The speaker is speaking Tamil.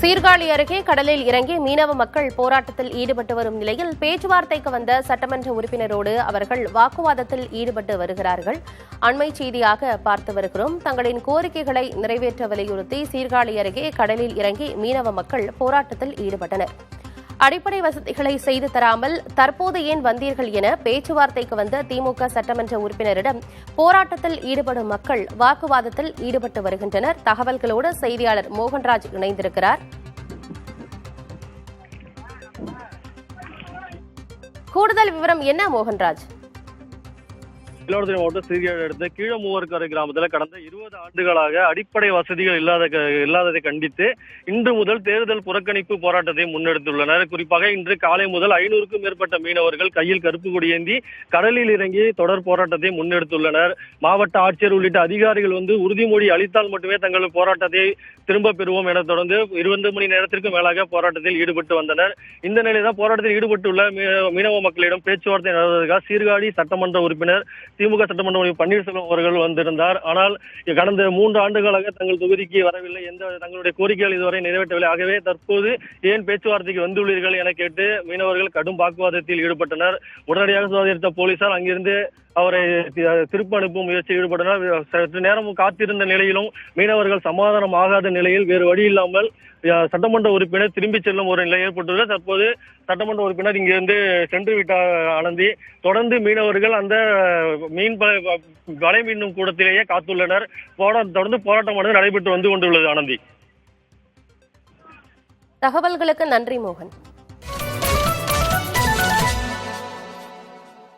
சீர்காழி அருகே கடலில் இறங்கி மீனவ மக்கள் போராட்டத்தில் ஈடுபட்டு வரும் நிலையில் பேச்சுவார்த்தைக்கு வந்த சட்டமன்ற உறுப்பினரோடு அவர்கள் வாக்குவாதத்தில் ஈடுபட்டு வருகிறார்கள். அண்மை செய்தியாக பார்த்து வருகிறோம். தங்களின் கோரிக்கைகளை நிறைவேற்ற வலியுறுத்தி சீர்காழி அருகே கடலில் இறங்கி மீனவ மக்கள் போராட்டத்தில் ஈடுபட்டனர். அடிப்படை வசதிகளை செய்து தராமல் தற்போது ஏன் வந்தீர்கள் என பேச்சுவார்த்தைக்கு வந்த திமுக சட்டமன்ற உறுப்பினரிடம் போராட்டத்தில் ஈடுபடும் மக்கள் வாக்குவாதத்தில் ஈடுபட்டு வருகின்றனர். தகவல்களோடு செய்தியாளர் மோகன்ராஜ் இணைந்திருக்கிறார். கூடுதல் விவரம் என்ன மோகன்ராஜ்? மயிலாடுதுறை மாவட்டம் சீர்காழி அடுத்த கீழமூவர்கரை கிராமத்தில் கடந்த 20 ஆண்டுகளாக அடிப்படை வசதிகள் இல்லாததை கண்டித்து இன்று முதல் தேர்தல் புறக்கணிப்பு போராட்டத்தை முன்னெடுத்துள்ளனர். குறிப்பாக இன்று காலை முதல் 500க்கும் மேற்பட்ட மீனவர்கள் கையில் கருப்பு கொடி ஏந்தி கடலில் இறங்கி தொடர் போராட்டத்தை முன்னெடுத்துள்ளனர். மாவட்ட ஆட்சியர் உள்ளிட்ட அதிகாரிகள் உறுதிமொழி அளித்தால் மட்டுமே தங்கள் போராட்டத்தை திரும்ப பெறுவோம் என தொடர்ந்து 20 மணி நேரத்திற்கு மேலாக போராட்டத்தில் ஈடுபட்டு வந்தனர். இந்த நிலையில்தான் போராட்டத்தில் ஈடுபட்டுள்ள மீனவ மக்களிடம் பேச்சுவார்த்தை நடத்துவதற்காக சீர்காழி சட்டமன்ற உறுப்பினர் திமுக சட்டமன்ற உறுப்பினர் பன்னீர்செல்வம் அவர்கள் வந்திருந்தார். ஆனால் கடந்த 3 ஆண்டுகளாக தங்கள் தொகுதிக்கு வரவில்லை, தங்களுடைய கோரிக்கைகள் இதுவரை நிறைவேற்றவில்லை. ஆகவே தற்போது ஏன் பேச்சுவார்த்தைக்கு வந்துள்ளீர்கள் என கேட்டு மீனவர்கள் கடும் வாக்குவாதத்தில் ஈடுபட்டனர். உடனடியாக சுதாரித்த போலீசார் அங்கிருந்து அவரை திருப்பி அனுப்பும் முயற்சியில் ஈடுபட்டனர். சற்று நேரம் காத்திருந்த நிலையிலும் மீனவர்கள் சமாதானம் ஆகாத நிலையில் வேறு வழி இல்லாமல் சட்டமன்ற உறுப்பினர் திரும்பி செல்லும் ஒரு நிலை ஏற்பட்டுள்ளது. தற்போது சட்டமன்ற உறுப்பினர் இங்கிருந்து சென்று விட்டார் ஆனந்தி. தொடர்ந்து மீனவர்கள் அந்த வலை மீண்டும் கூடத்திலேயே காத்துள்ளனர். தொடர்ந்து போராட்டமானது நடைபெற்று வந்து கொண்டுள்ளது ஆனந்தி. தகவல்களுக்கு நன்றி மோகன்.